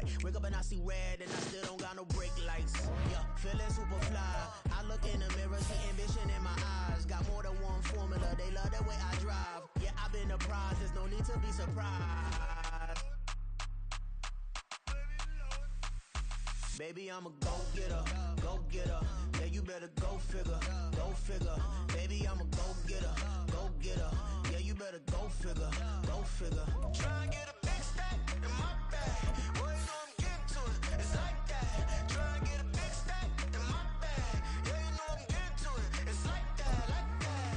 right. Wake up and I see red and I still don't got no brake lights. Yeah, feeling super fly. I look in the mirror, see ambition in my eyes. Got more than one formula, they love the way I drive. Yeah, I've been the prize, there's no need to be surprised. Baby, I'm a go-getter, go-getter. Yeah, you better go figure, go figure. Baby, I'm a go-getter, go-getter. Yeah, you better go figure, go figure. Try and get a big stack in my bag. Boy, you know I'm getting to it, it's like that. Try and get a big stack in my bag. Yeah, you know I'm getting to it, it's like that, like that.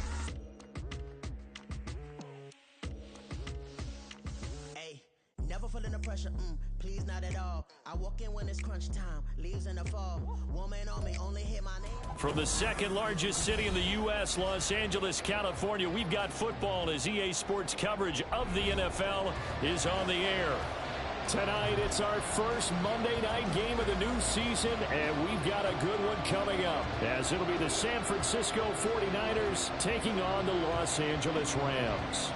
Hey, never feeling the pressure, please not at all. I walk in when it's crunch time, leaves in the fall. Woman on me, only hit my name. From the second largest city in the U.S., Los Angeles, California, we've got football as EA Sports coverage of the NFL is on the air. Tonight, it's our first Monday night game of the new season, and we've got a good one coming up, as it'll be the San Francisco 49ers taking on the Los Angeles Rams.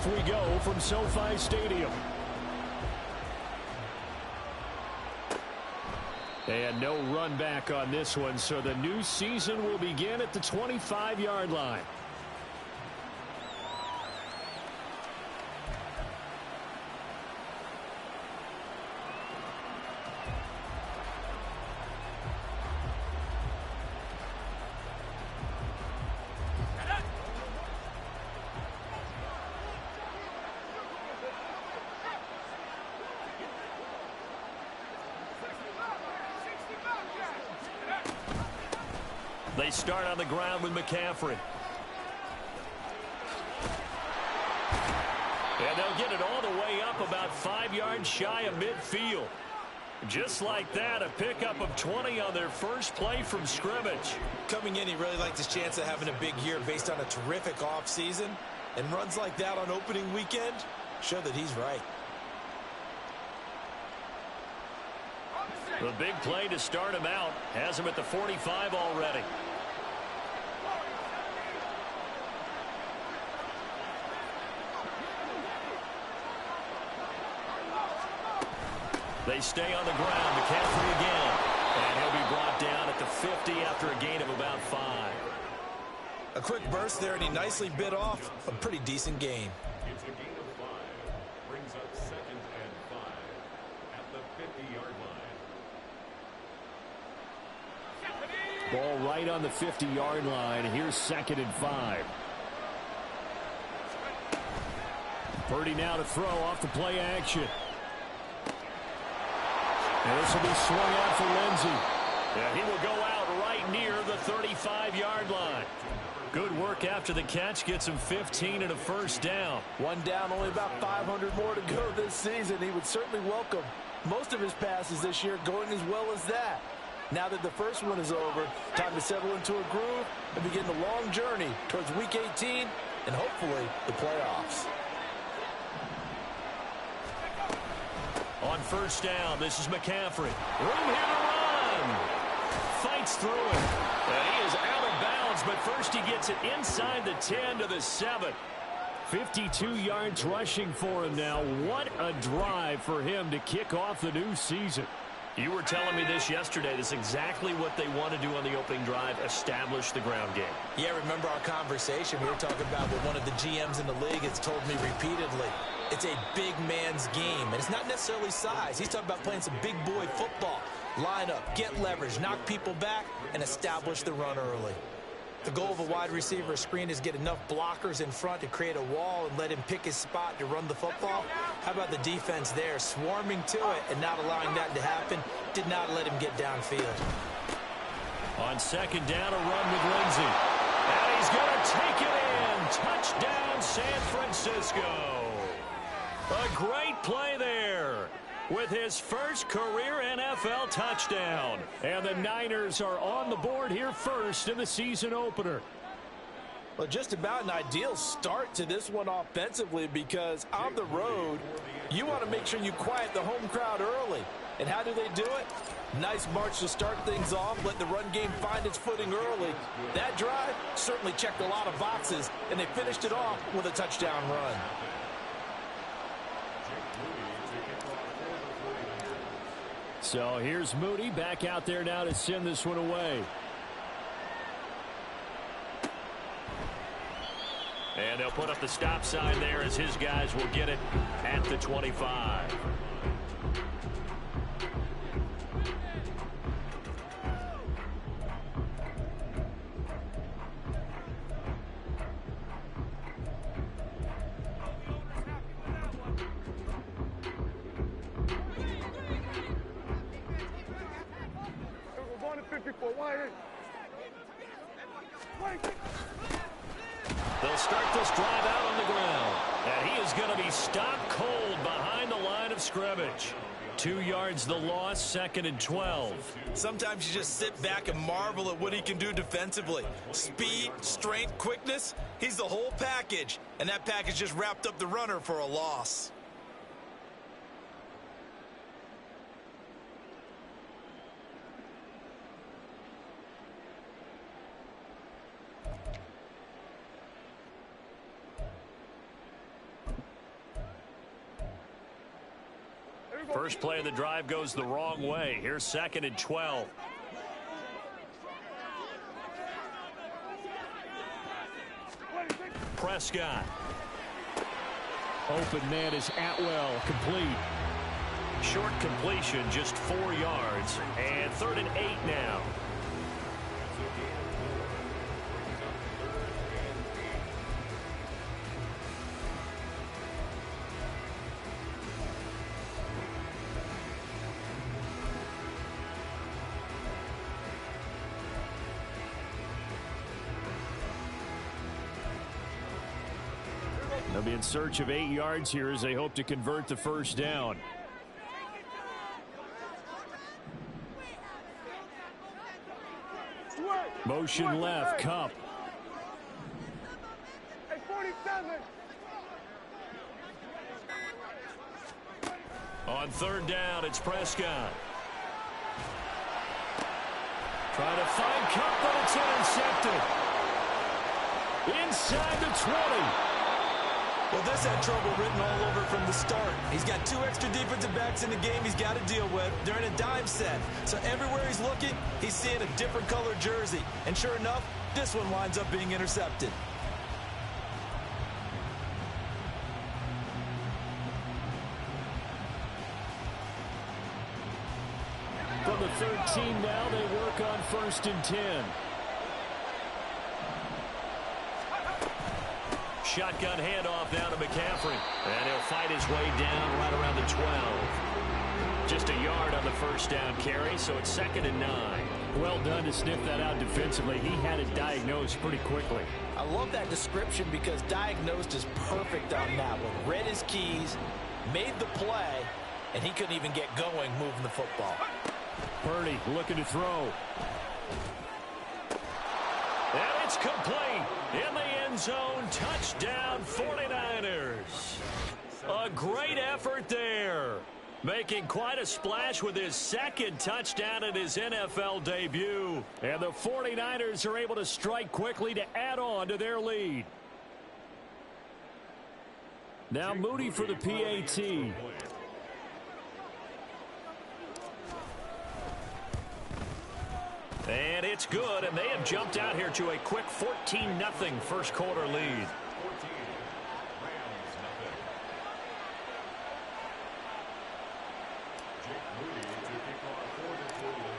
We go from SoFi Stadium. And no run back on this one, so the new season will begin at the 25-yard line. They start on the ground with McCaffrey. And they'll get it all the way up about 5 yards shy of midfield. Just like that, a pickup of 20 on their first play from scrimmage. Coming in, he really liked his chance of having a big year based on a terrific offseason. And runs like that on opening weekend show that he's right. The big play to start him out has him at the 45 already. They stay on the ground. McCaffrey again. And he'll be brought down at the 50 after a gain of about 5. A quick burst there, and he nicely bit off a pretty decent gain. It's a gain of 5. Brings up 2nd and 5 at the 50-yard line. Ball right on the 50-yard line. Here's 2nd and 5. Purdy now to throw off the play action. And this will be swung out for Lindsey. Yeah, he will go out right near the 35-yard line. Good work after the catch. Gets him 15 and a first down. One down, only about 500 more to go this season. He would certainly welcome most of his passes this year going as well as that. Now that the first one is over, time to settle into a groove and begin the long journey towards Week 18 and hopefully the playoffs. On first down, this is McCaffrey. Room here to run. Fights through it. And he is out of bounds, but first he gets it inside the 10 to the 7. 52 yards rushing for him now. What a drive for him to kick off the new season. You were telling me this yesterday. This is exactly what they want to do on the opening drive, establish the ground game. Yeah, remember our conversation we were talking about with one of the GMs in the league has told me repeatedly. It's a big man's game, and it's not necessarily size. He's talking about playing some big boy football. Line up, get leverage, knock people back, and establish the run early. The goal of a wide receiver screen is get enough blockers in front to create a wall and let him pick his spot to run the football. How about the defense there, swarming to it and not allowing that to happen? Did not let him get downfield. On second down, a run with Lindsey. And he's going to take it in. Touchdown, San Francisco. A great play there with his first career NFL touchdown. And the Niners are on the board here first in the season opener. Well, just about an ideal start to this one offensively because on the road, You want to make sure you quiet the home crowd early. And how do they do it? Nice march to start things off, let the run game find its footing early. That drive certainly checked a lot of boxes, and they finished it off with a touchdown run. So here's Moody back out there now to send this one away. And they'll put up the stop sign there as his guys will get it at the 25. They'll start this drive out on the ground. And he is going to be stopped cold behind the line of scrimmage. 2 yards the loss, 2nd and 12. Sometimes you just sit back and marvel at what he can do defensively. Speed, strength, quickness, he's the whole package. And that package just wrapped up the runner for a loss. First play of the drive goes the wrong way. Here's 2nd and 12. Prescott. Open man is Atwell, complete. Short completion, just 4 yards. And 3rd and 8 now. They'll be in search of 8 yards here as they hope to convert the first down. Motion left, Cup. On 3rd down, it's Prescott. Trying to find Cup, but it's intercepted. Inside the 20. Well, this had trouble written all over from the start. He's got 2 extra defensive backs in the game he's got to deal with during a dime set. So everywhere he's looking, he's seeing a different color jersey. And sure enough, this one winds up being intercepted. From the 13 now, they work on 1st and 10. Shotgun handoff down to McCaffrey. And he'll fight his way down right around the 12. Just a yard on the first down carry, so it's 2nd and 9. Well done to sniff that out defensively. He had it diagnosed pretty quickly. I love that description because diagnosed is perfect on that one. Read his keys, made the play, and he couldn't even get going moving the football. Purdy looking to throw. And it's complete. In the end zone, touchdown 49ers. A great effort there. Making quite a splash with his 2nd touchdown in his NFL debut. And the 49ers are able to strike quickly to add on to their lead. Now Moody for the PAT. And it's good, and they have jumped out here to a quick 14-0 first quarter lead.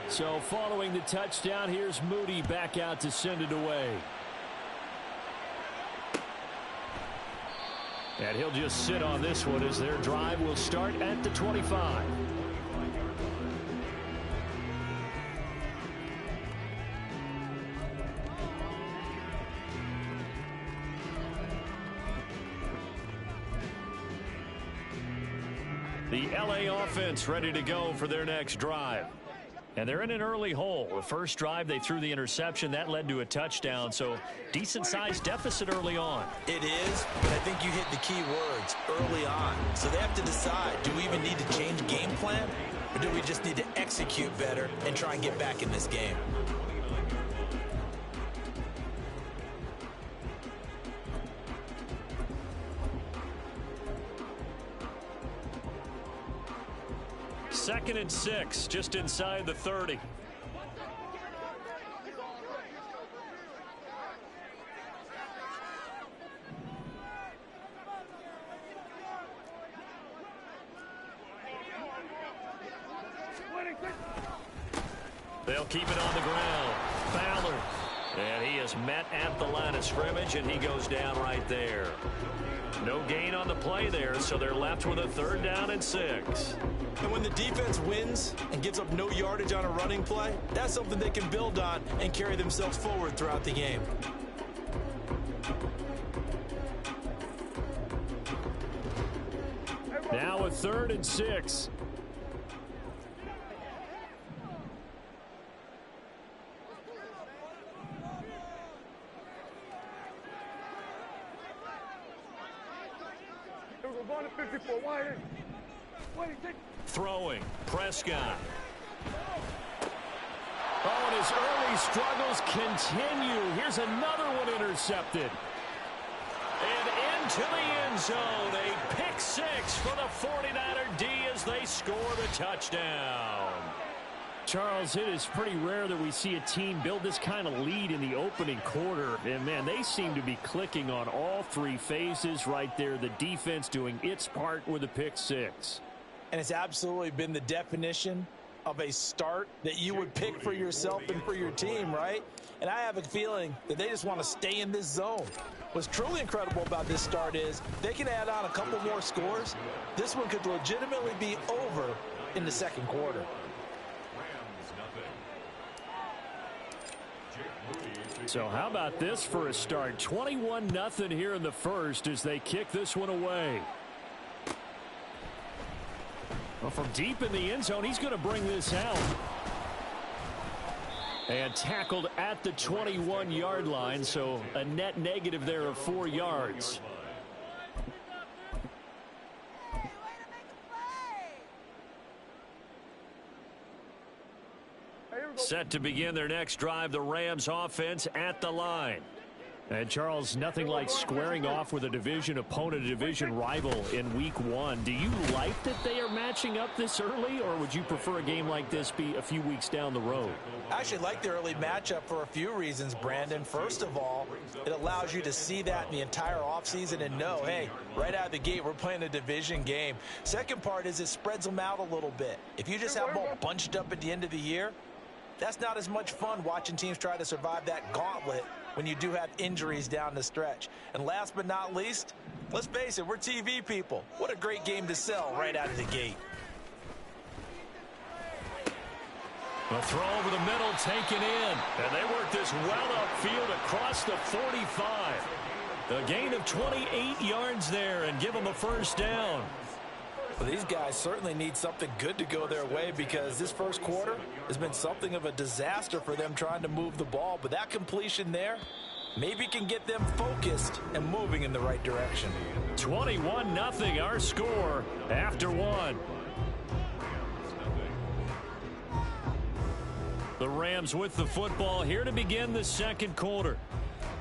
So following the touchdown, here's Moody back out to send it away. And he'll just sit on this one as their drive will start at the 25. The LA offense ready to go for their next drive. And they're in an early hole. The first drive, they threw the interception. That led to a touchdown, so decent-sized deficit early on. It is, but I think you hit the key words, early on. So they have to decide, do we even need to change game plan, or do we just need to execute better and try and get back in this game? Second and 6, just inside the 30. They'll keep it on the ground. Fowler. And he is met at the line of scrimmage, and he goes down right there. No gain on the play there, so they're left with a 3rd down and 6. And when the defense wins and gives up no yardage on a running play, that's something they can build on and carry themselves forward throughout the game. Now a 3rd and 6. Throwing, Prescott. Oh, and his early struggles continue. Here's another one intercepted. And into the end zone, a pick 6 for the 49er D as they score the touchdown. Charles, it is pretty rare that we see a team build this kind of lead in the opening quarter. And, man, they seem to be clicking on all 3 phases right there. The defense doing its part with a pick 6. And it's absolutely been the definition of a start that you would pick for yourself and for your team, right? And I have a feeling that they just want to stay in this zone. What's truly incredible about this start is they can add on a couple more scores. This one could legitimately be over in the second quarter. So how about this for a start? 21-0 here in the first as they kick this one away. Well, from deep in the end zone, he's going to bring this out. And tackled at the 21-yard line, so a net negative there of 4 yards. Set to begin their next drive, the Rams offense at the line. And, Charles, nothing like squaring off with a division opponent, a division rival in week 1. Do you like that they are matching up this early, or would you prefer a game like this be a few weeks down the road? I actually like the early matchup for a few reasons, Brandon. First of all, it allows you to see that in the entire offseason and know, hey, right out of the gate, we're playing a division game. Second part is it spreads them out a little bit. If you just have them all bunched up at the end of the year, that's not as much fun watching teams try to survive that gauntlet when you do have injuries down the stretch. And last but not least, let's face it, we're TV people. What a great game to sell right out of the gate. A throw over the middle taken in. And they work this well upfield across the 45. A gain of 28 yards there and give them a first down. Well, these guys certainly need something good to go their way because this first quarter has been something of a disaster for them trying to move the ball. But that completion there maybe can get them focused and moving in the right direction. 21-0 our score after 1. The Rams with the football here to begin the second quarter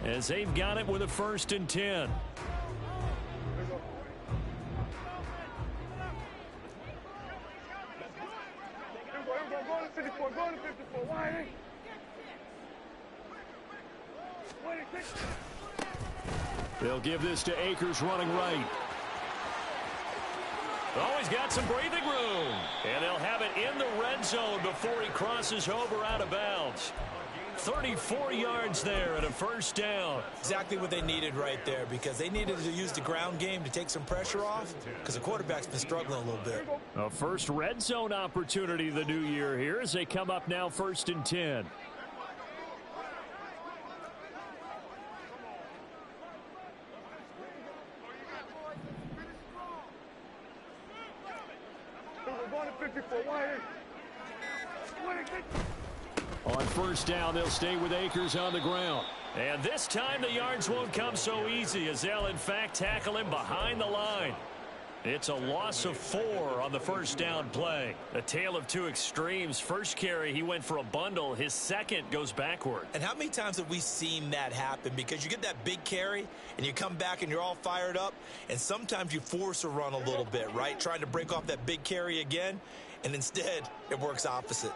as they've got it with a 1st and 10. They'll give this to Akers running right. Oh, he's got some breathing room. And they'll have it in the red zone before he crosses over out of bounds. 34 yards there and a first down. Exactly what they needed right there because they needed to use the ground game to take some pressure off because the quarterback's been struggling a little bit. A first red zone opportunity the new year here as they come up now 1st and 10. On first down, they'll stay with Akers on the ground. And this time the yards won't come so easy as they'll, in fact, tackle him behind the line. It's a loss of 4 on the first down play. A tale of two extremes. First carry, he went for a bundle. His second goes backward. And how many times have we seen that happen? Because you get that big carry, and you come back and you're all fired up, and sometimes you force a run a little bit, right? Trying to break off that big carry again, and instead it works opposite.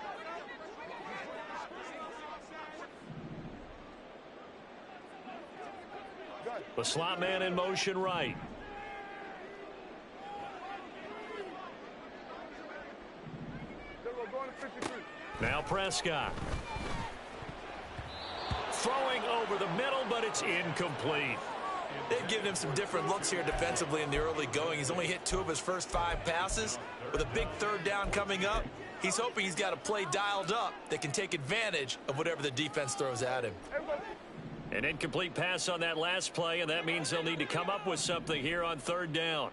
The slot man in motion right. Now Prescott. Throwing over the middle, but it's incomplete. They've given him some different looks here defensively in the early going. He's only hit 2 of his first 5 passes. With a big third down coming up, he's hoping he's got a play dialed up that can take advantage of whatever the defense throws at him. An incomplete pass on that last play, and that means they'll need to come up with something here on third down.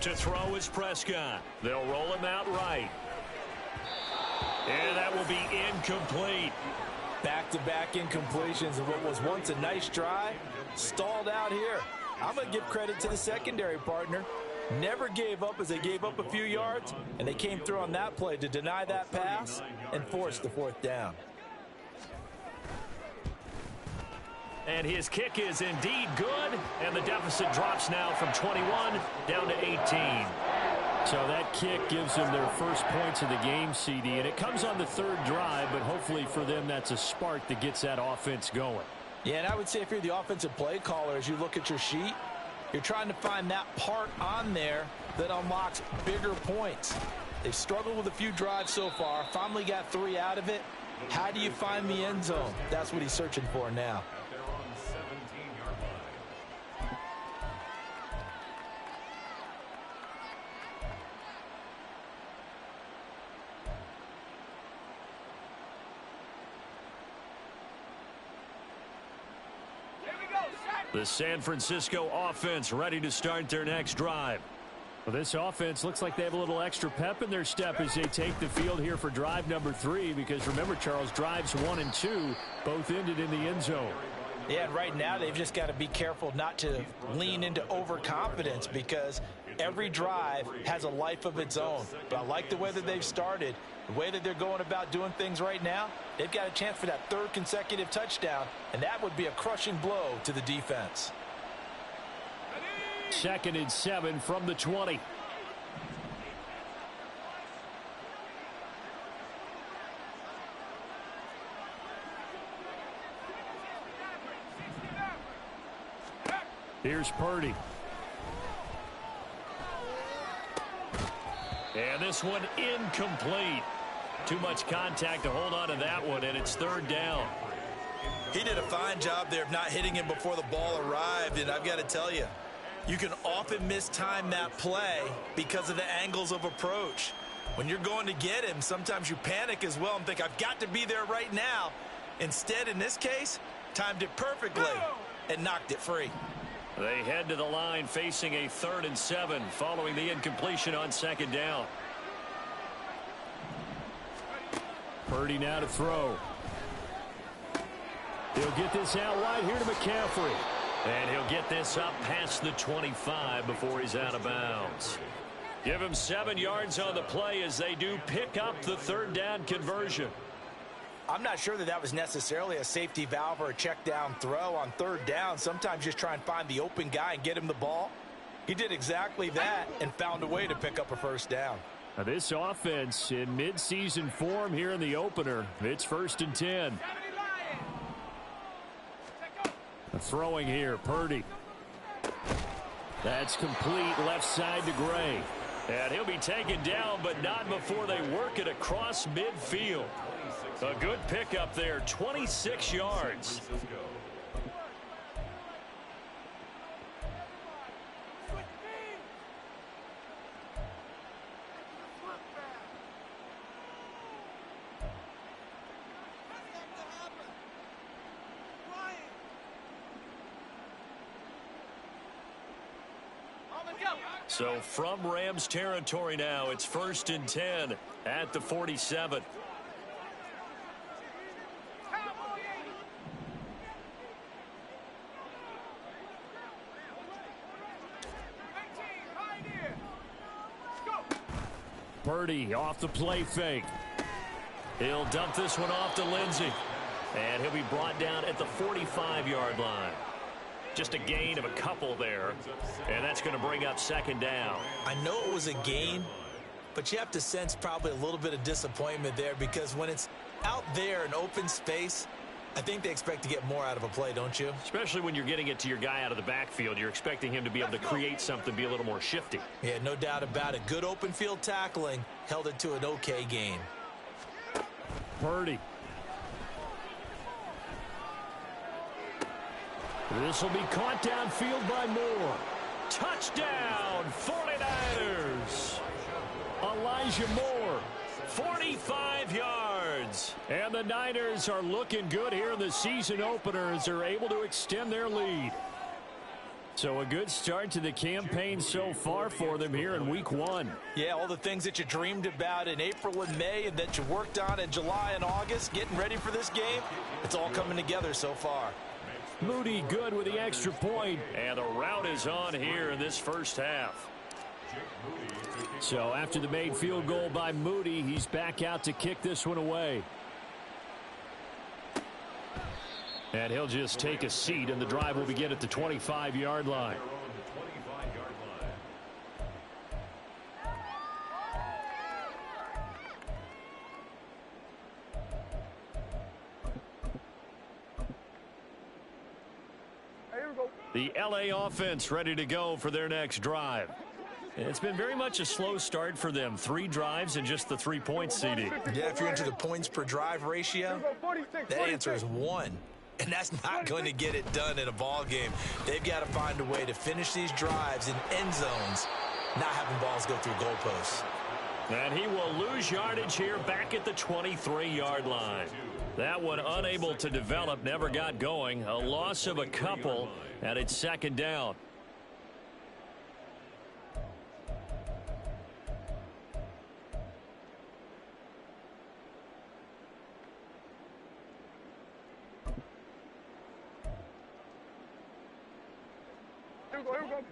To throw is Prescott. They'll roll him out right. And that will be incomplete. Back-to-back incompletions of what was once a nice drive, stalled out here. I'm going to give credit to the secondary partner. Never gave up as they gave up a few yards, and they came through on that play to deny that pass and force the 4th down. And his kick is indeed good, and the deficit drops now from 21 down to 18. So that kick gives them their first points of the game, CD, and it comes on the 3rd drive, but hopefully for them that's a spark that gets that offense going. Yeah, and I would say if you're the offensive play caller, as you look at your sheet, you're trying to find that part on there that unlocks bigger points. They've struggled with a few drives so far, finally got 3 out of it. How do you find the end zone? That's what he's searching for now. The San Francisco offense ready to start their next drive. Well, this offense looks like they have a little extra pep in their step as they take the field here for drive number 3, because remember, Charles, drives 1 and 2 both ended in the end zone. Yeah, and right now they've just got to be careful not to lean into overconfidence, because every drive has a life of its own. But I like the way that they've started, the way that they're going about doing things right now. They've got a chance for that 3rd consecutive touchdown, and that would be a crushing blow to the defense. 2nd and 7 from the 20. Here's Purdy. And this one incomplete. Too much contact to hold on to that one, and it's 3rd down. He did a fine job there of not hitting him before the ball arrived, and I've got to tell you, you can often mistime that play because of the angles of approach. When you're going to get him, sometimes you panic as well and think, I've got to be there right now. Instead, in this case, timed it perfectly and knocked it free. They head to the line facing a 3rd and 7 following the incompletion on 2nd down. Purdy now to throw. He'll get this out wide here to McCaffrey. And he'll get this up past the 25 before he's out of bounds. Give him 7 yards on the play as they do pick up the 3rd down conversion. I'm not sure that that was necessarily a safety valve or a check down throw on 3rd down. Sometimes just try and find the open guy and get him the ball. He did exactly that and found a way to pick up a 1st down. Now this offense in midseason form here in the opener. It's 1st and 10. Throwing here, Purdy. That's complete left side to Gray. And he'll be taken down, but not before they work it across midfield. A good pickup there, 26 yards. So from Rams territory now, it's 1st and 10 at the 47. Purdy off the play fake. He'll dump this one off to Lindsey. And he'll be brought down at the 45-yard line. Just a gain of a couple there. And that's going to bring up 2nd down. I know it was a gain, but you have to sense probably a little bit of disappointment there, because when it's out there in open space, I think they expect to get more out of a play, don't you? Especially when you're getting it to your guy out of the backfield. You're expecting him to be able to create something, be a little more shifty. Yeah, no doubt about it. Good open field tackling held it to an okay gain. Purdy. This will be caught downfield by Moore. Touchdown, 49ers. Elijah Moore, 45 yards. And the Niners are looking good here in the season opener as they're able to extend their lead. So a good start to the campaign so far for them here in week 1. Yeah, all the things that you dreamed about in April and May and that you worked on in July and August, getting ready for this game, it's all coming together so far. Moody good with the extra point, and the route is on here in this first half. So after the made field goal by Moody, he's back out to kick this one away. And he'll just take a seat, and the drive will begin at the 25-yard line. The LA offense ready to go for their next drive. It's been very much a slow start for them. 3 drives and just the 3 points, CD. Yeah, if you're into the points per drive ratio, that answer is 1. And that's not going to get it done in a ball game. They've got to find a way to finish these drives in end zones, not having balls go through goalposts. And he will lose yardage here back at the 23-yard line. That one unable to develop, never got going. A loss of a couple, and it's 2nd down. Here we go.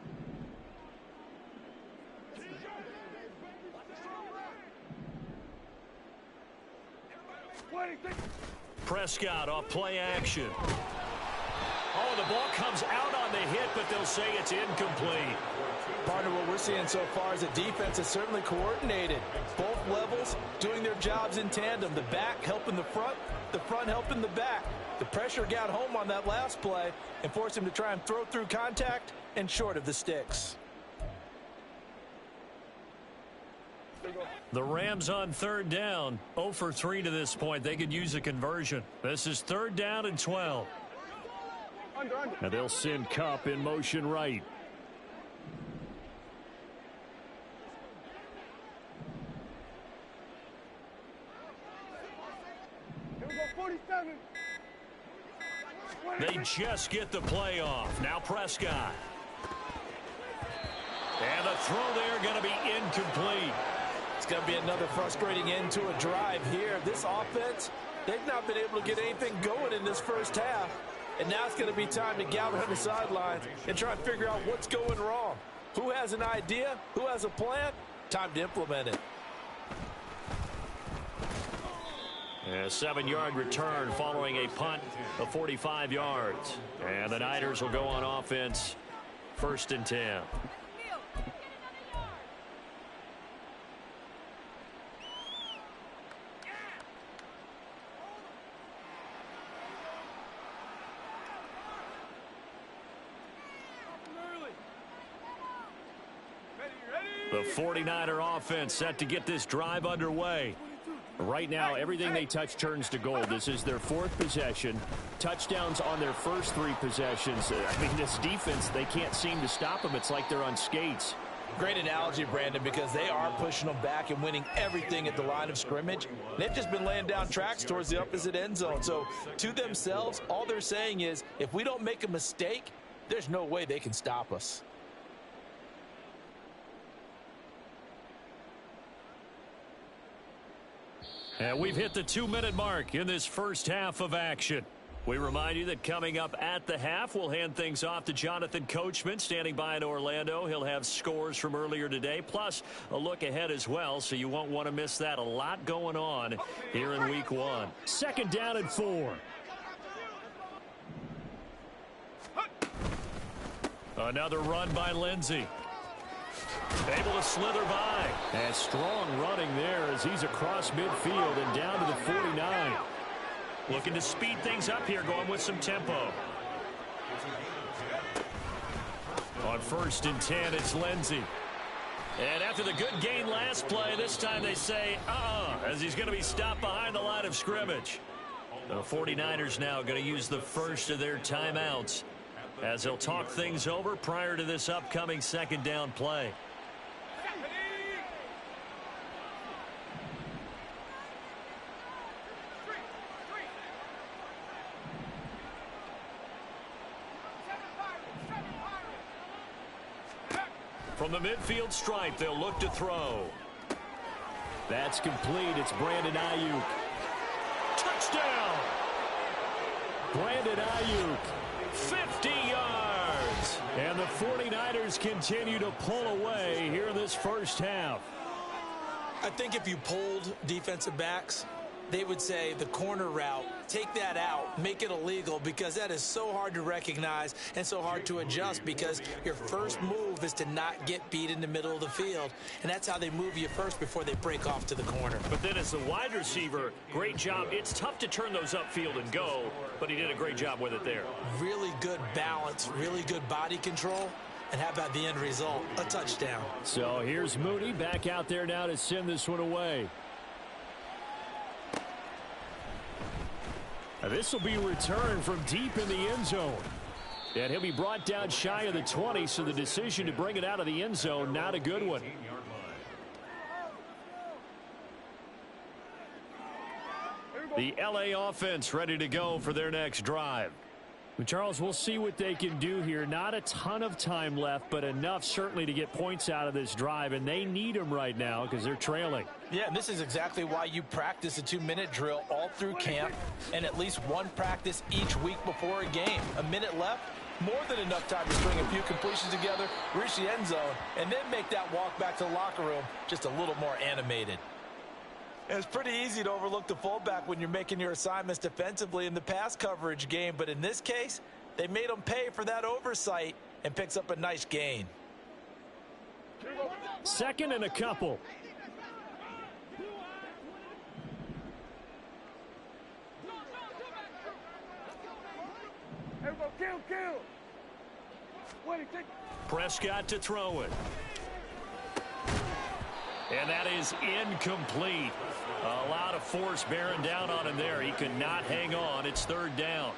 Prescott off play action. Oh, the ball comes out on the hit, but they'll say it's incomplete. Partner, what we're seeing so far is the defense is certainly coordinated. Both levels doing their jobs in tandem. The back helping the front helping the back. The pressure got home on that last play and forced him to try and throw through contact and short of the sticks. The Rams on 3rd down, 0 for 3 to this point. They could use a conversion. This is 3rd down and 12. And they'll send Kupp in motion right. They just get the play off. Now Prescott. And the throw there going to be incomplete. It's going to be another frustrating end to a drive here. This offense, they've not been able to get anything going in this first half. And now it's going to be time to gather on the sidelines and try and figure out what's going wrong. Who has an idea? Who has a plan? Time to implement it. A 7-yard return following a punt of 45 yards. And the Niners will go on offense, 1st and 10. The 49er offense set to get this drive underway. Right now, everything they touch turns to gold. This is their 4th possession. Touchdowns on their first 3 possessions. I mean, this defense, they can't seem to stop them. It's like they're on skates. Great analogy, Brandon, because they are pushing them back and winning everything at the line of scrimmage. They've just been laying down tracks towards the opposite end zone. So to themselves, all they're saying is, if we don't make a mistake, there's no way they can stop us. And we've hit the 2-minute mark in this first half of action. We remind you that coming up at the half, we'll hand things off to Jonathan Coachman, standing by in Orlando. He'll have scores from earlier today, plus a look ahead as well, so you won't want to miss that. A lot going on here in Week 1. Second down and 4. Another run by Lindsey. Able to slither by. And strong running there as he's across midfield and down to the 49. Looking to speed things up here, going with some tempo. On 1st and 10, it's Lindsey. And after the good gain last play, this time they say, as he's going to be stopped behind the line of scrimmage. The 49ers now going to use the first of their timeouts as they'll talk things over prior to this upcoming second down play. From the midfield stripe, they'll look to throw. That's complete. It's Brandon Ayuk. Touchdown! Brandon Ayuk, 50 yards. And the 49ers continue to pull away here in this first half. I think if you polled defensive backs, they would say the corner route, take that out, make it illegal, because that is so hard to recognize and so hard to adjust, because your first move is to not get beat in the middle of the field, and that's how they move you first before they break off to the corner. But then as the wide receiver, great job. It's tough to turn those upfield and go, but he did a great job with it there. Really good balance, really good body control, and how about the end result? A touchdown. So here's Mooney back out there now to send this one away. This will be returned from deep in the end zone. And he'll be brought down shy of the 20, so the decision to bring it out of the end zone, not a good one. The LA offense ready to go for their next drive. Charles, we'll see what they can do here. Not a ton of time left, but enough certainly to get points out of this drive, and they need them right now because they're trailing. Yeah, and this is exactly why you practice a 2-minute drill all through camp and at least one practice each week before a game. A minute left, more than enough time to string a few completions together, reach the end zone, and then make that walk back to the locker room just a little more animated. It's pretty easy to overlook the fullback when you're making your assignments defensively in the pass coverage game, but in this case, they made him pay for that oversight and picks up a nice gain. Second and a couple. Kill. Prescott to throw it. And that is incomplete. A lot of force bearing down on him there. He could not hang on. It's third down.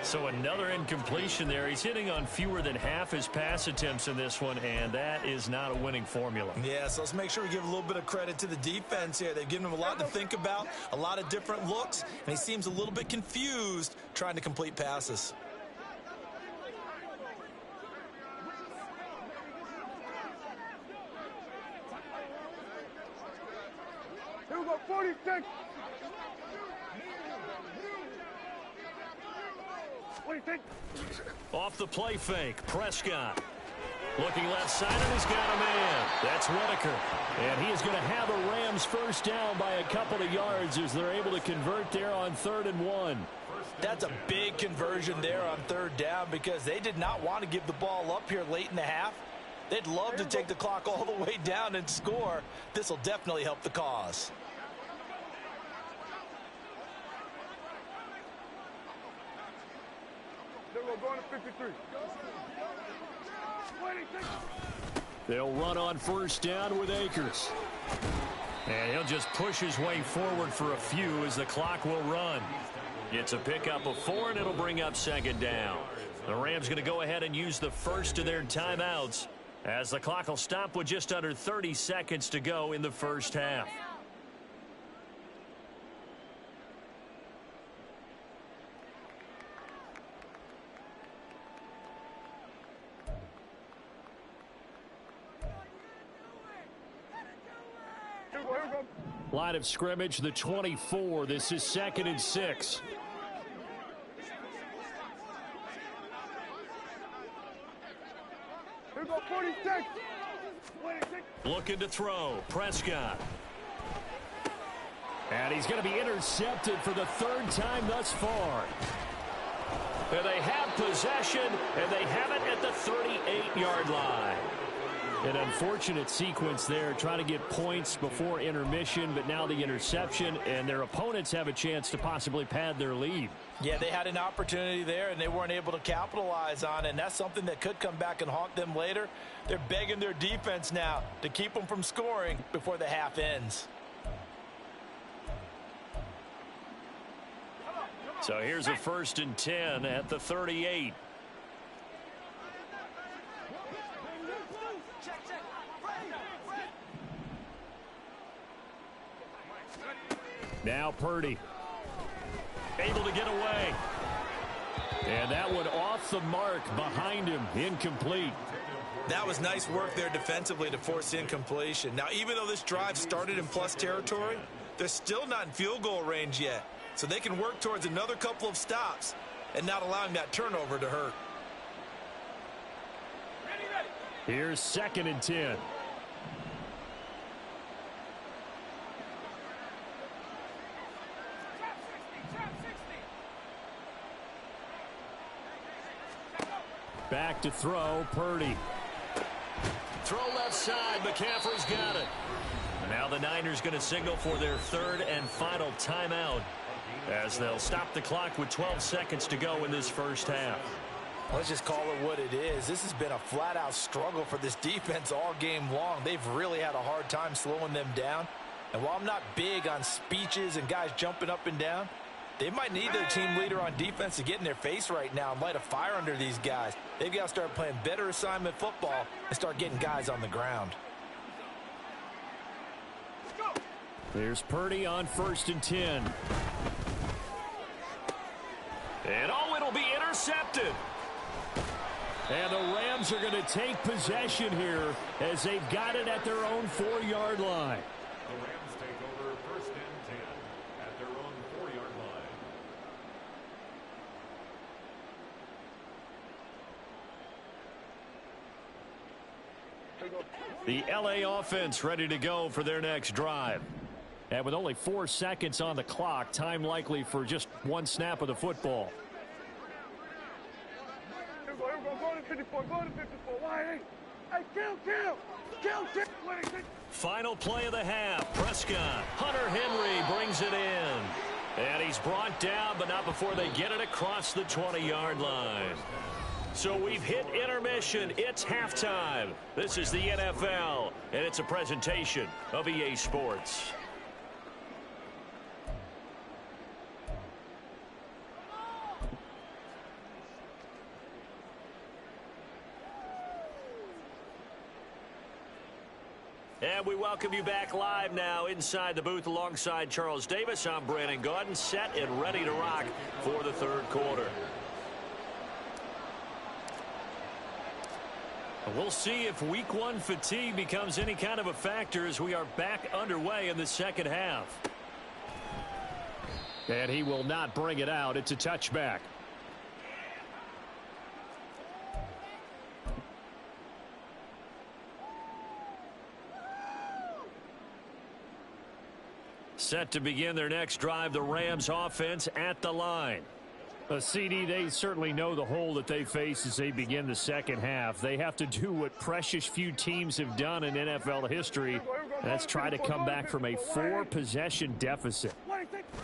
So another incompletion there. He's hitting on fewer than half his pass attempts in this one, and that is not a winning formula. Yeah, so let's make sure we give a little bit of credit to the defense here. They've given him a lot to think about, a lot of different looks, and he seems a little bit confused trying to complete passes. Here we go, 46. 46. Off the play fake, Prescott. Looking left side, and he's got a man. That's Whitaker. And he is going to have the Rams first down by a couple of yards as they're able to convert there on 3rd and 1. That's a big conversion there on 3rd down because they did not want to give the ball up here late in the half. They'd love to take the clock all the way down and score. This will definitely help the cause. We're going to 53. 26. They'll run on first down with Akers. And he'll just push his way forward for a few as the clock will run. It's a pickup of 4, and it'll bring up second down. The Rams going to go ahead and use the first of their timeouts as the clock will stop with just under 30 seconds to go in the first half. Here we go. Line of scrimmage, the 24. This is 2nd and 6. Here we go, 46. 26. Looking to throw. Prescott. And he's going to be intercepted for the 3rd time thus far. And they have possession, and they have it at the 38-yard line. An unfortunate sequence there, trying to get points before intermission, but now the interception, and their opponents have a chance to possibly pad their lead. Yeah, they had an opportunity there, and they weren't able to capitalize on it, and that's something that could come back and haunt them later. They're begging their defense now to keep them from scoring before the half ends. So here's a 1st and 10 at the 38. Now Purdy. Able to get away. And that one off the mark behind him. Incomplete. That was nice work there defensively to force incompletion. Now, even though this drive started in plus territory, they're still not in field goal range yet. So they can work towards another couple of stops and not allowing that turnover to hurt. Here's 2nd and 10. Back to throw, Purdy. Throw left side, McCaffrey's got it. Now the Niners going to signal for their 3rd and final timeout as they'll stop the clock with 12 seconds to go in this first half. Let's just call it what it is. This has been a flat-out struggle for this defense all game long. They've really had a hard time slowing them down. And while I'm not big on speeches and guys jumping up and down, they might need their team leader on defense to get in their face right now and light a fire under these guys. They've got to start playing better assignment football and start getting guys on the ground. There's Purdy on 1st and 10. And oh, it'll be intercepted. And the Rams are going to take possession here as they've got it at their own 4-yard line. The Rams take over 1st and 10 at their own 4-yard line. The LA offense ready to go for their next drive. And with only 4 seconds on the clock, time likely for just one snap of the football. Here we go, go to 54, go to 54. Why? Hey, kill, 26. Final play of the half. Prescott. Hunter Henry brings it in. And he's brought down, but not before they get it across the 20-yard line. So we've hit intermission. It's halftime. This is the NFL, and it's a presentation of EA Sports. And we welcome you back live now inside the booth alongside Charles Davis. I'm Brandon Gaudin, set and ready to rock for the 3rd quarter. We'll see if week 1 fatigue becomes any kind of a factor as we are back underway in the 2nd half. And he will not bring it out. It's a touchback. Set to begin their next drive, the Rams offense at the line. CD, they certainly know the hole that they face as they begin the 2nd half. They have to do what precious few teams have done in NFL history, and that's try to come back from a 4-possession deficit.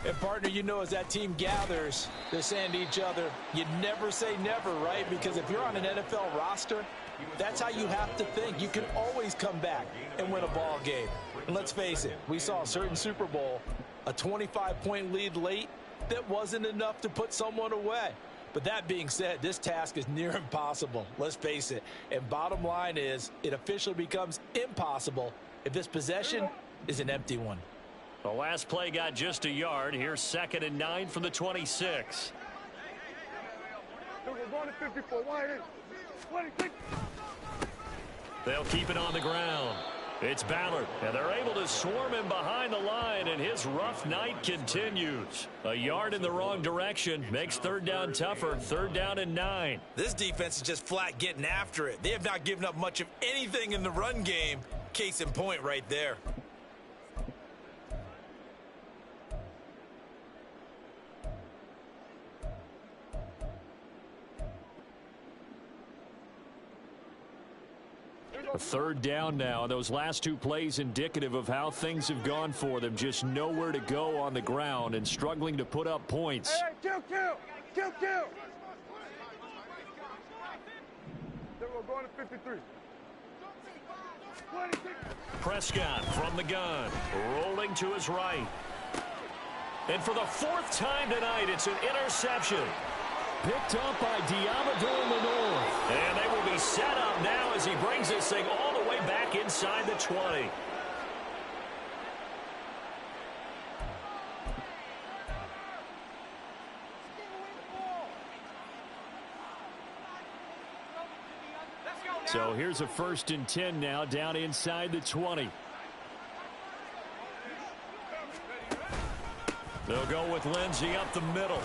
And, partner, you know as that team gathers, they're saying to each other, you never say never, right? Because if you're on an NFL roster, that's how you have to think. You can always come back and win a ball game. And let's face it, we saw a certain Super Bowl, a 25-point lead late that wasn't enough to put someone away. But that being said, this task is near impossible. Let's face it. And bottom line is, it officially becomes impossible if this possession is an empty one. The last play got just a yard. Here's 2nd and 9 from the 26. We're going to 54. Why? 26. They'll keep it on the ground. It's Ballard, and they're able to swarm him behind the line, and his rough night continues. A yard in the wrong direction makes third down tougher. Third down and 9. This defense is just flat getting after it. They have not given up much of anything in the run game. Case in point right there. A third down now. Those last two plays indicative of how things have gone for them. Just nowhere to go on the ground and struggling to put up points. Hey, kill. Then we're going to 53. Prescott from the gun, rolling to his right. And for the fourth time tonight, it's an interception. Picked up by Diamador Lenore. And they will be set up now as he brings this thing all the way back inside the 20. So here's a 1st and 10 now down inside the 20. They'll go with Lindsey up the middle.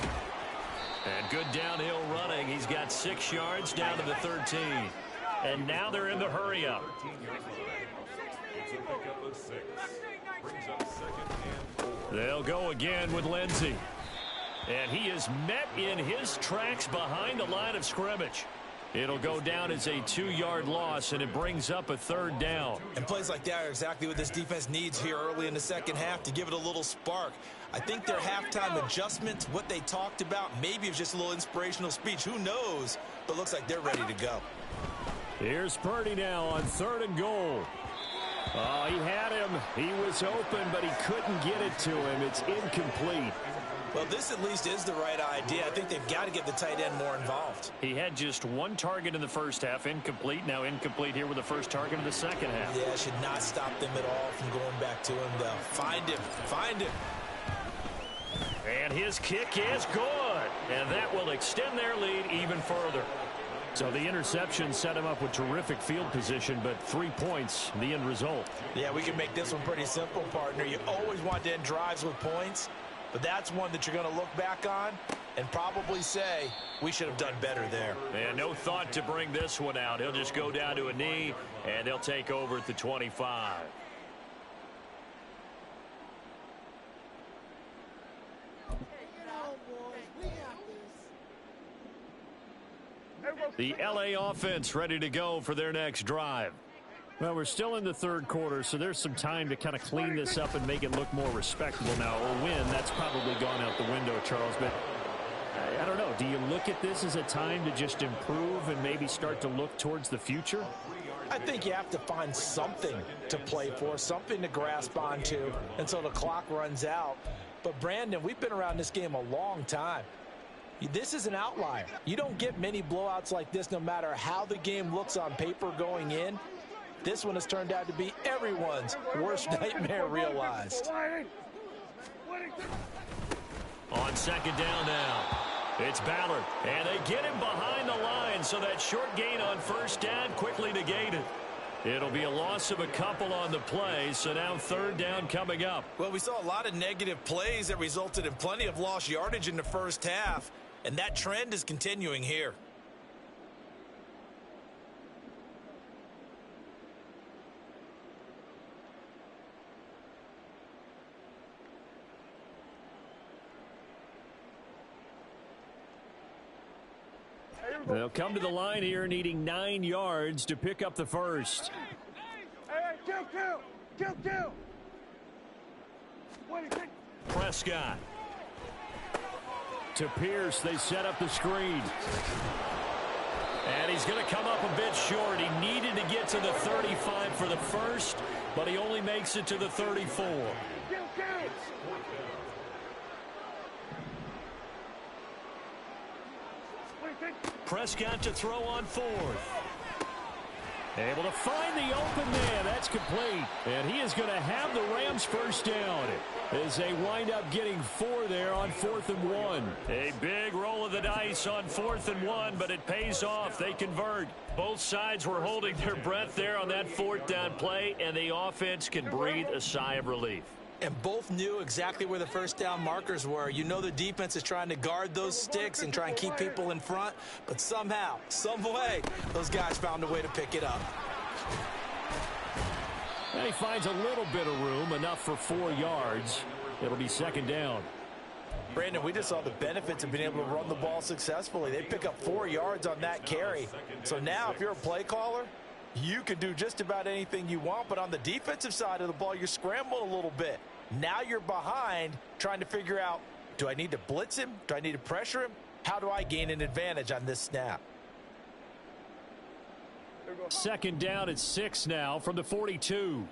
And good downhill running. He's got 6 yards down to the 13. And now they're in the hurry up. They'll go again with Lindsey. And he is met in his tracks behind the line of scrimmage. It'll go down as a 2-yard loss, and it brings up a third down. And plays like that are exactly what this defense needs here early in the second half to give it a little spark. I think their halftime adjustments, what they talked about, maybe it's just a little inspirational speech. Who knows? But looks like they're ready to go. Here's Purdy now on 3rd and goal. Oh, he had him. He was open, but he couldn't get it to him. It's incomplete. Well, this at least is the right idea. I think they've got to get the tight end more involved. He had just 1 target in the first half, incomplete. Now incomplete here with the first target in the second half. Yeah, it should not stop them at all from going back to him, though. Find him. Find him. And his kick is good. And that will extend their lead even further. So the interception set him up with terrific field position, but 3 points, the end result. Yeah, we can make this one pretty simple, partner. You always want to end drives with points. But that's one that you're going to look back on and probably say, we should have done better there. And no thought to bring this one out. He'll just go down to a knee, and they'll take over at the 25. The LA offense ready to go for their next drive. Well, we're still in the third quarter, so there's some time to kind of clean this up and make it look more respectable. Now, a win, that's probably gone out the window, Charles, but I don't know. Do you look at this as a time to just improve and maybe start to look towards the future? I think you have to find something to play for, something to grasp onto until the clock runs out. But, Brandon, we've been around this game a long time. This is an outlier. You don't get many blowouts like this no matter how the game looks on paper going in. This one has turned out to be everyone's worst nightmare realized. On 2nd down now, it's Ballard. And they get him behind the line, so that short gain on 1st down quickly negated. It'll be a loss of a couple on the play, so now 3rd down coming up. Well, we saw a lot of negative plays that resulted in plenty of lost yardage in the first half, and that trend is continuing here. They'll come to the line here needing 9 yards to pick up the first. Hey, kill. Prescott. To Pierce, they set up the screen. And he's going to come up a bit short. He needed to get to the 35 for the first, but he only makes it to the 34. Prescott to throw on 4th. Able to find the open man. That's complete. And he is going to have the Rams first down as they wind up getting 4 there on 4th and 1. A big roll of the dice on 4th and 1, but it pays off. They convert. Both sides were holding their breath there on that 4th down play, and the offense can breathe a sigh of relief. And both knew exactly where the first down markers were. You know the defense is trying to guard those sticks and try and keep people in front, but somehow, some way, those guys found a way to pick it up. And he finds a little bit of room, enough for 4 yards. It'll be 2nd down. Brandon, we just saw the benefits of being able to run the ball successfully. They pick up 4 yards on that carry. So now if you're a play caller, you can do just about anything you want, but on the defensive side of the ball, you're scrambling a little bit. Now you're behind trying to figure out, do I need to blitz him? Do I need to pressure him? How do I gain an advantage on this snap? 2nd down at 6 now from the 42.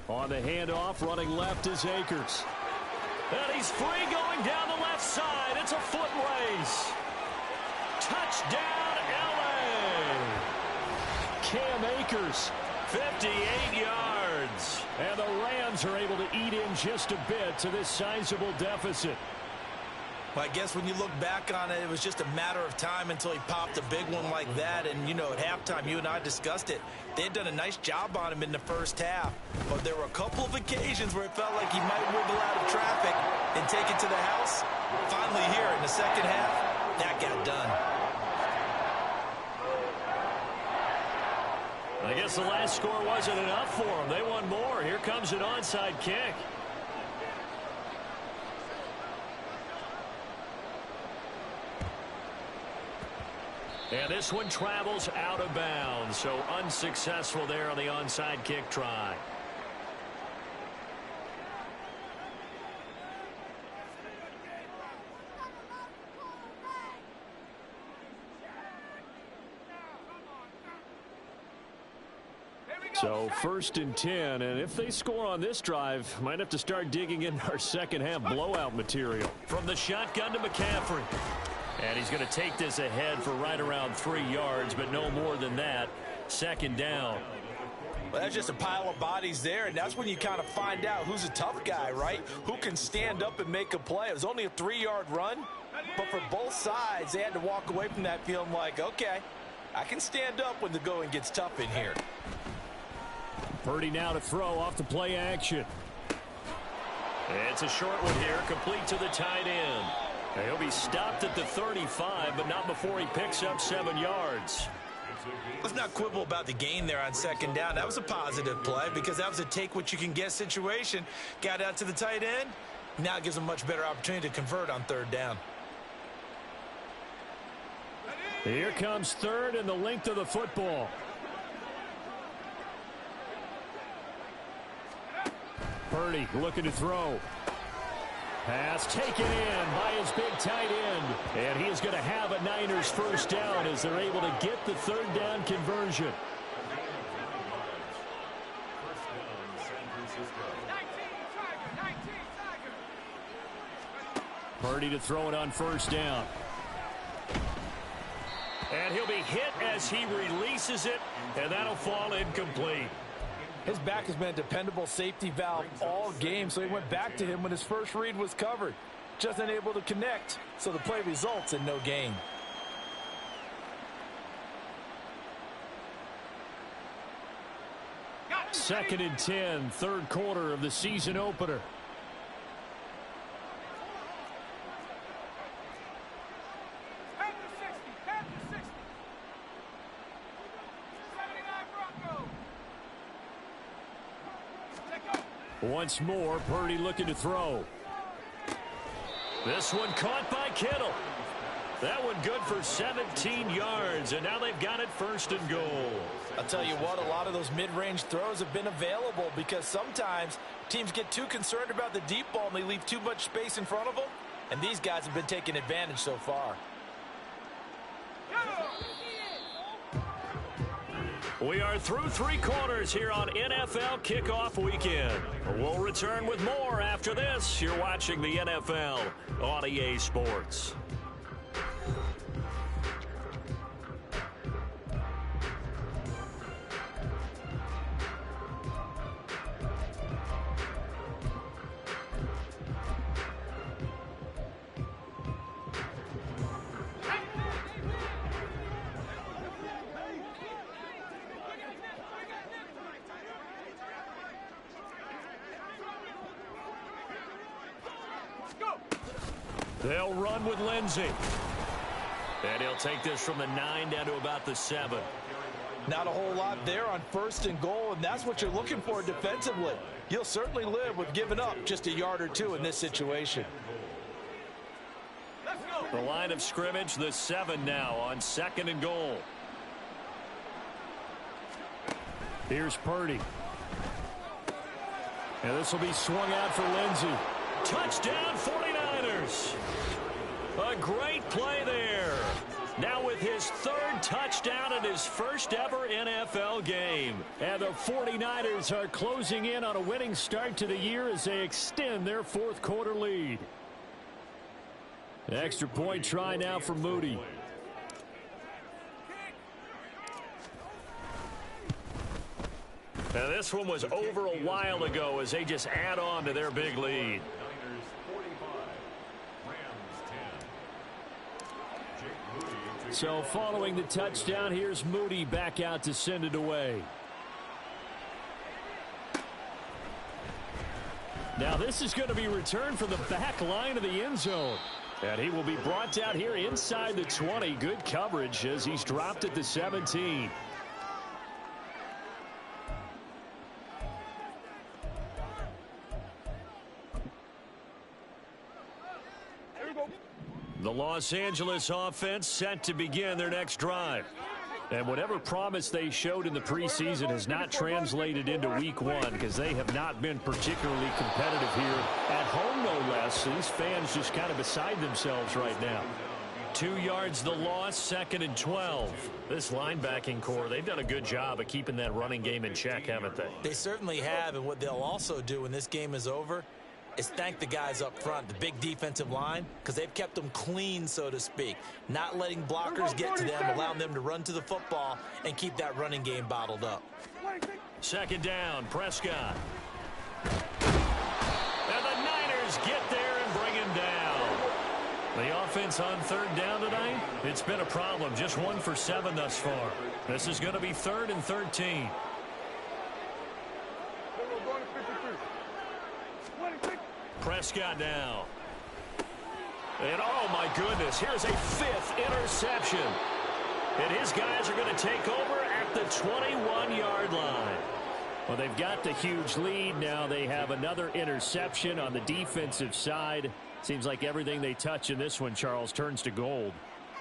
On the handoff, running left is Akers. And he's free going down the left side. It's a foot race. Touchdown, L.A. Cam Akers, 58 yards. And the Rams are able to eat in just a bit to this sizable deficit. Well, I guess when you look back on it, it was just a matter of time until he popped a big one like that. And, you know, at halftime, you and I discussed it. They had done a nice job on him in the first half. But there were a couple of occasions where it felt like he might wiggle out of traffic and take it to the house. Finally here in the second half, that got done. I guess the last score wasn't enough for them. They want more. Here comes an onside kick. And this one travels out of bounds, so unsuccessful there on the onside kick try. So 1st and 10, and if they score on this drive, might have to start digging in our second half blowout material. From the shotgun to McCaffrey. And he's going to take this ahead for right around 3 yards, but no more than that. 2nd down. Well, that's just a pile of bodies there, and that's when you kind of find out who's a tough guy, right? Who can stand up and make a play. It was only a 3-yard run, but for both sides, they had to walk away from that feeling like, okay, I can stand up when the going gets tough in here. Purdy now to throw off the play action. It's a short one here, complete to the tight end. He'll be stopped at the 35, but not before he picks up 7 yards. Let's not quibble about the gain there on 2nd down. That was a positive play because that was a take-what-you-can-get situation. Got out to the tight end. Now it gives him a much better opportunity to convert on 3rd down. Here comes 3rd and the length of the football. Purdy looking to throw. Pass taken in by his big tight end. And he is going to have a Niners first down as they're able to get the 3rd down conversion. Purdy to throw it on 1st down. And he'll be hit as he releases it, and that'll fall incomplete. His back has been a dependable safety valve all game, so he went back to him when his first read was covered. Just unable to connect, so the play results in no gain. Second and 10, 3rd quarter of the season opener. Once more, Purdy looking to throw. This one caught by Kittle. That one good for 17 yards, and now they've got it 1st and goal. I'll tell you what, a lot of those mid-range throws have been available because sometimes teams get too concerned about the deep ball and they leave too much space in front of them, and these guys have been taking advantage so far. We are through 3 quarters here on NFL Kickoff Weekend. We'll return with more after this. You're watching the NFL on EA Sports. They'll run with Lindsey. And he'll take this from the 9 down to about the 7. Not a whole lot there on 1st and goal, and that's what you're looking for defensively. You'll certainly live with giving up just a yard or 2 in this situation. The line of scrimmage, the 7 now on 2nd and goal. Here's Purdy. And this will be swung out for Lindsey. Touchdown 49ers. A great play there. Now with his 3rd touchdown in his first ever NFL game. And the 49ers are closing in on a winning start to the year as they extend their 4th quarter lead. Extra point try now for Moody. And this one was over a while ago as they just add on to their big lead. So following the touchdown, here's Moody back out to send it away. Now this is going to be returned from the back line of the end zone. And he will be brought down here inside the 20. Good coverage as he's dropped at the 17. The Los Angeles offense set to begin their next drive. And whatever promise they showed in the preseason has not translated into week 1 because they have not been particularly competitive here at home, no less. These fans just kind of beside themselves right now. 2 yards the loss, 2nd and 12. This linebacking core, they've done a good job of keeping that running game in check, haven't they? They certainly have, and what they'll also do when this game is over is thank the guys up front, the big defensive line, because they've kept them clean, so to speak. Not letting blockers get to them, allowing them to run to the football and keep that running game bottled up. 2nd down, Prescott. And the Niners get there and bring him down. The offense on 3rd down tonight, it's been a problem. Just 1 for 7 thus far. This is going to be 3rd and 13. Prescott now. And oh my goodness, here's a 5th interception. And his guys are going to take over at the 21-yard line. Well, they've got the huge lead. Now they have another interception on the defensive side. Seems like everything they touch in this one, Charles, turns to gold.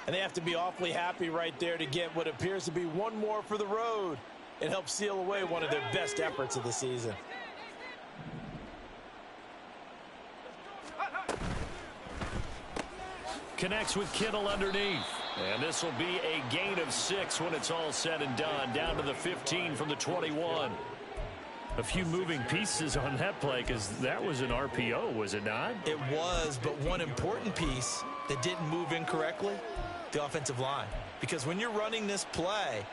And they have to be awfully happy right there to get what appears to be one more for the road. It helps seal away one of their best efforts of the season. Connects with Kittle underneath. And this will be a gain of 6 when it's all said and done. Down to the 15 from the 21. A few moving pieces on that play because that was an RPO, was it not? It was, but one important piece that didn't move incorrectly, the offensive line. Because when you're running this play,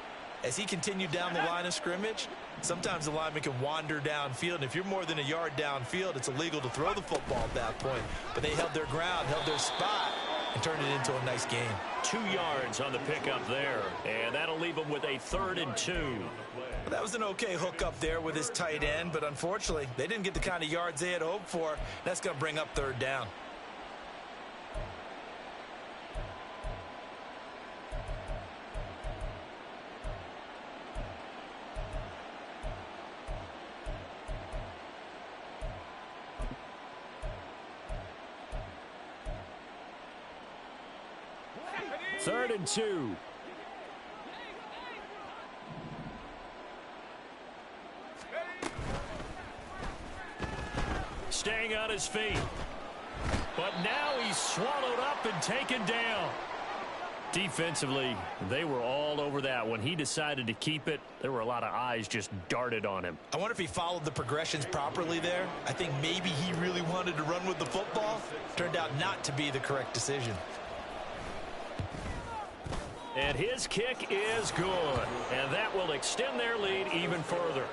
as he continued down the line of scrimmage, sometimes the lineman can wander downfield. And if you're more than a yard downfield, it's illegal to throw the football at that point. But they held their ground, held their spot, and turned it into a nice game. 2 yards on the pickup there. And that'll leave them with a 3rd and 2. Well, that was an okay hook up there with his tight end, but unfortunately, they didn't get the kind of yards they had hoped for. That's going to bring up 3rd down. Third and 2. Staying on his feet. But now he's swallowed up and taken down. Defensively, they were all over that. When he decided to keep it, there were a lot of eyes just darted on him. I wonder if he followed the progressions properly there. I think maybe he really wanted to run with the football. Turned out not to be the correct decision. And his kick is good. And that will extend their lead even further.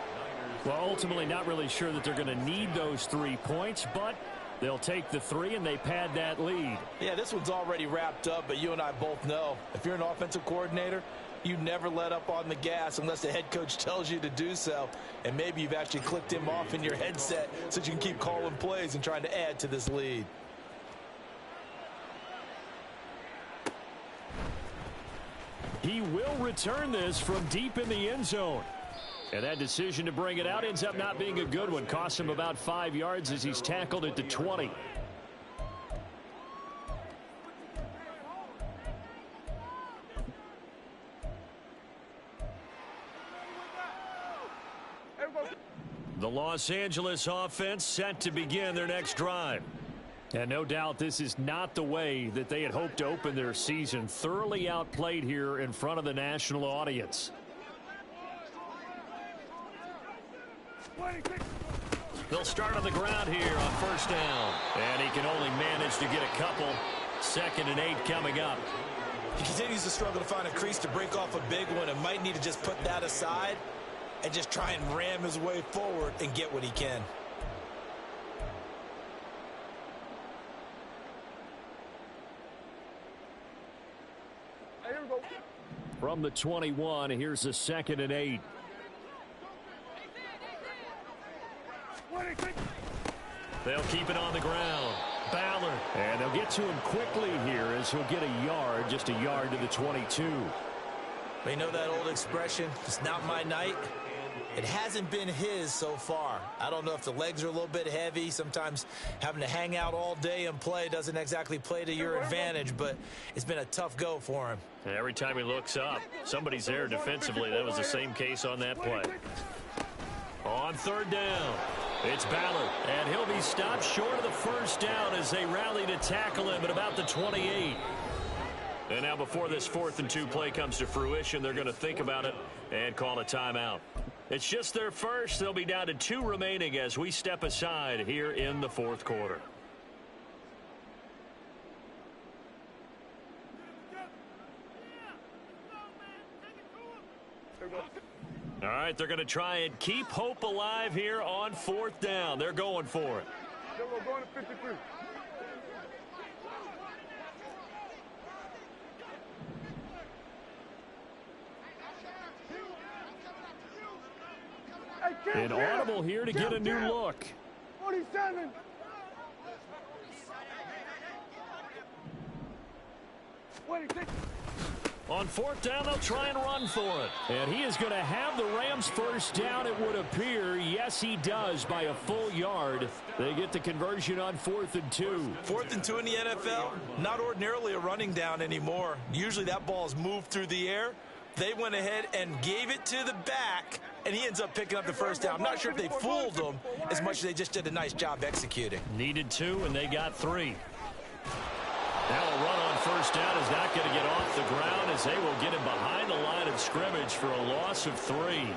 Well, ultimately not really sure that they're going to need those 3 points, but they'll take the 3 and they pad that lead. Yeah, this one's already wrapped up, but you and I both know if you're an offensive coordinator, you never let up on the gas unless the head coach tells you to do so. And maybe you've actually clicked him off in your headset so you can keep calling plays and trying to add to this lead. He will return this from deep in the end zone. And that decision to bring it out ends up not being a good one. Costs him about 5 yards as he's tackled at the 20. The Los Angeles offense set to begin their next drive. And no doubt this is not the way that they had hoped to open their season. Thoroughly outplayed here in front of the national audience. They'll start on the ground here on first down. And he can only manage to get a couple. 2nd and 8 coming up. He continues to struggle to find a crease to break off a big one and might need to just put that aside and just try and ram his way forward and get what he can. From the 21, here's a 2nd and 8. They'll keep it on the ground. Ballard. And they'll get to him quickly here as he'll get a yard, just a yard to the 22. You know that old expression, it's not my night. It hasn't been his so far. I don't know if the legs are a little bit heavy. Sometimes having to hang out all day and play doesn't exactly play to your advantage, but it's been a tough go for him. And every time he looks up, somebody's there defensively. That was the same case on that play. On 3rd down, it's Ballard, and he'll be stopped short of the first down as they rally to tackle him at about the 28. And now before this 4th and 2 play comes to fruition, they're going to think about it and call a timeout. It's just their first. They'll be down to 2 remaining as we step aside here in the 4th quarter. All right, they're going to try and keep hope alive here on 4th down. They're going for it. We're going to 53. An audible here to get a new look. 47. On 4th down, they'll try and run for it. And he is going to have the Rams first down, it would appear. Yes, he does by a full yard. They get the conversion on 4th and 2. 4th and 2 in the NFL, not ordinarily a running down anymore. Usually that ball is moved through the air. They went ahead and gave it to the back, and he ends up picking up the first down. I'm not sure if they fooled him as much as they just did a nice job executing. Needed 2, and they got 3. Now a run on first down is not going to get off the ground as they will get him behind the line of scrimmage for a loss of 3.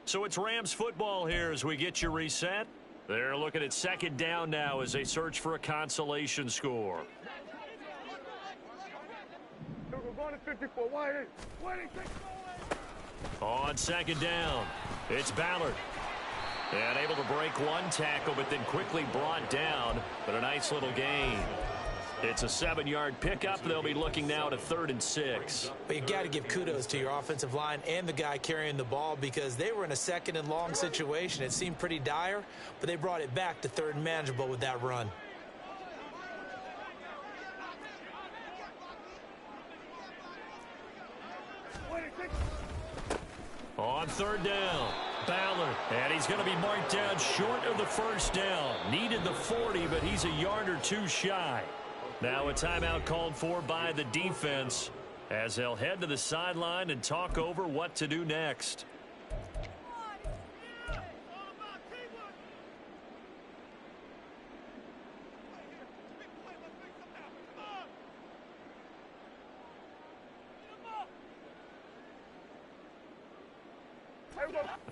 So it's Rams football here as we get you reset. They're looking at 2nd down now as they search for a consolation score. We're going to 54. On 2nd down, it's Ballard. And able to break one tackle, but then quickly brought down. But a nice little gain. It's a 7-yard pickup. They'll be looking now to 3rd and 6. But you got to give kudos to your offensive line and the guy carrying the ball because they were in a 2nd and long situation. It seemed pretty dire, but they brought it back to 3rd and manageable with that run. On 3rd down, Ballard, and he's going to be marked down short of the first down. Needed the 40, but he's a yard or 2 shy. Now a timeout called for by the defense as they'll head to the sideline and talk over what to do next.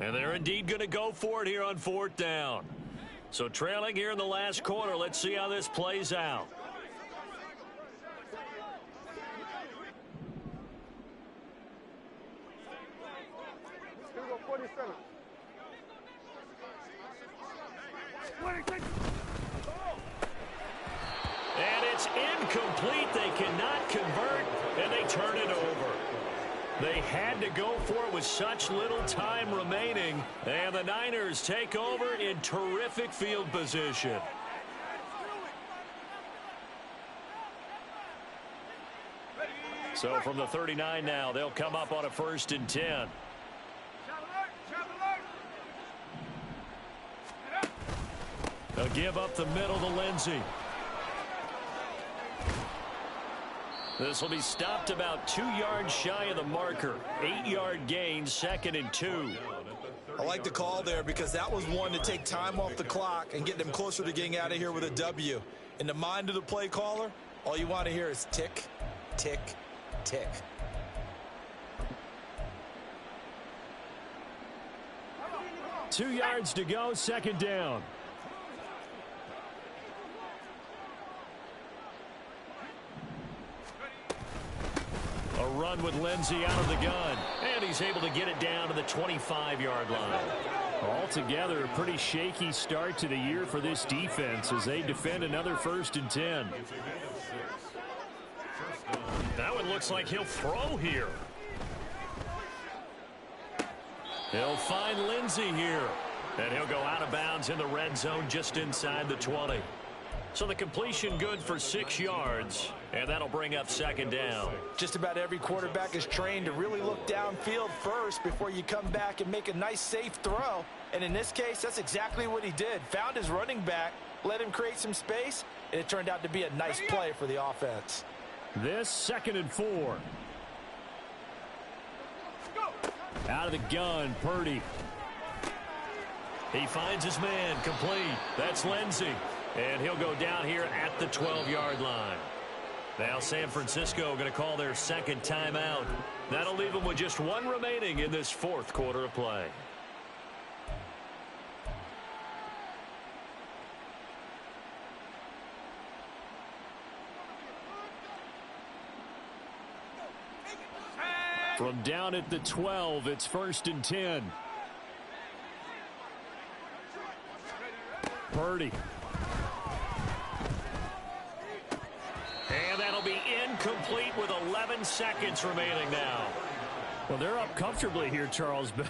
And they're indeed going to go for it here on 4th down. So trailing here in the last quarter, let's see how this plays out. Here we go, 47. And it's incomplete. They cannot convert, and they turn it over. They had to go for it with such little time remaining, and the Niners take over in terrific field position. So from the 39 now, they'll come up on a 1st and 10. They'll give up the middle to Lindsey. This will be stopped about 2 yards shy of the marker. 8-yard gain, 2nd and 2. I like the call there because that was one to take time off the clock and get them closer to getting out of here with a W. In the mind of the play caller, all you want to hear is tick, tick, tick. Two yards to go, 2nd down. A run with Lindsey out of the gun. And he's able to get it down to the 25-yard line. Altogether, a pretty shaky start to the year for this defense as they defend another 1st and 10. That one looks like he'll throw here. He'll find Lindsey here. And he'll go out of bounds in the red zone just inside the 20. So the completion good for 6 yards, and that'll bring up 2nd down. Just about every quarterback is trained to really look downfield first before you come back and make a nice, safe throw. And in this case, that's exactly what he did. Found his running back, let him create some space, and it turned out to be a nice play for the offense. This 2nd and 4. Out of the gun, Purdy. He finds his man, complete. That's Lindsey. And he'll go down here at the 12-yard line. Now San Francisco going to call their 2nd timeout. That'll leave them with just 1 remaining in this 4th quarter of play. From down at the 12, it's 1st and 10. Purdy. And that'll be incomplete with 11 seconds remaining now. Well, they're up comfortably here, Charles, but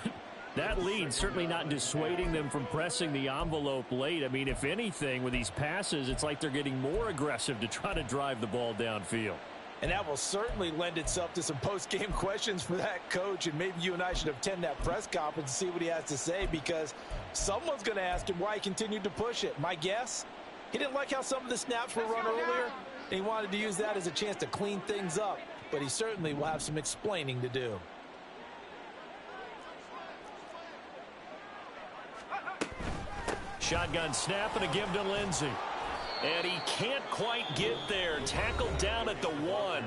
that lead certainly not dissuading them from pressing the envelope late. I mean, if anything, with these passes, it's like they're getting more aggressive to try to drive the ball downfield. And that will certainly lend itself to some post-game questions for that coach, and maybe you and I should attend that press conference and see what he has to say, because someone's going to ask him why he continued to push it. My guess, he didn't like how some of the snaps were run earlier, and he wanted to use that as a chance to clean things up, but he certainly will have some explaining to do. Shotgun snap and a give to Lindsey. And he can't quite get there. Tackled down at the 1.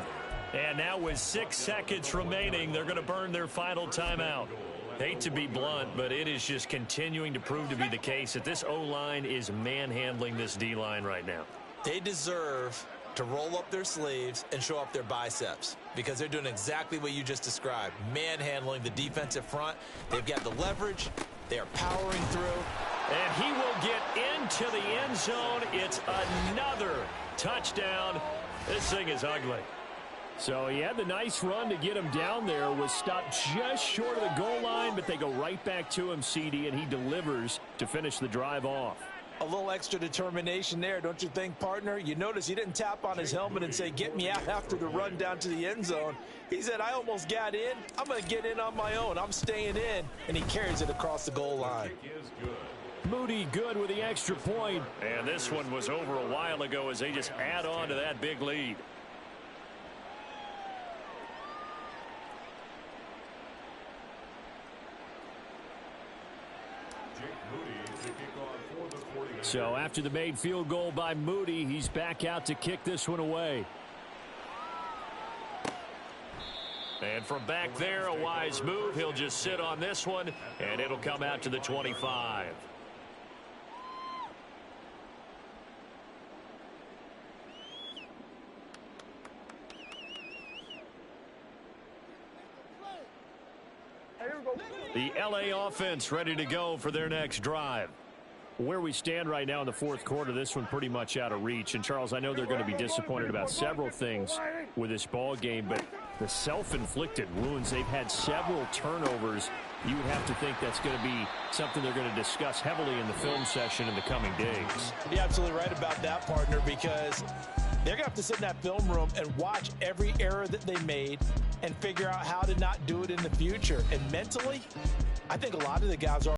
And now with 6 seconds remaining, they're going to burn their final timeout. Hate to be blunt, but it is just continuing to prove to be the case that this O-line is manhandling this D-line right now. They deserve to roll up their sleeves and show up their biceps because they're doing exactly what you just described, manhandling the defensive front. They've got the leverage. They are powering through. And he will get into the end zone. It's another touchdown. This thing is ugly. So he had the nice run to get him down there, was stopped just short of the goal line, but they go right back to him, CD, and he delivers to finish the drive off. A little extra determination there, don't you think, partner? You notice he didn't tap on his helmet and say, get me out after the run down to the end zone. He said, I almost got in. I'm going to get in on my own. I'm staying in. And he carries it across the goal line. Moody good with the extra point. And this one was over a while ago as they just add on to that big lead. So after the made field goal by Moody, he's back out to kick this one away. And from back there, a wise move. He'll just sit on this one, and it'll come out to the 25. The LA offense ready to go for their next drive. Where we stand right now in the fourth quarter, this one pretty much out of reach. And, Charles, I know they're going to be disappointed about several things with this ball game, but the self-inflicted wounds, they've had several turnovers. You would have to think that's going to be something they're going to discuss heavily in the film session in the coming days. You're absolutely right about that, partner, because they're going to have to sit in that film room and watch every error that they made and figure out how to not do it in the future. And mentally, I think a lot of the guys are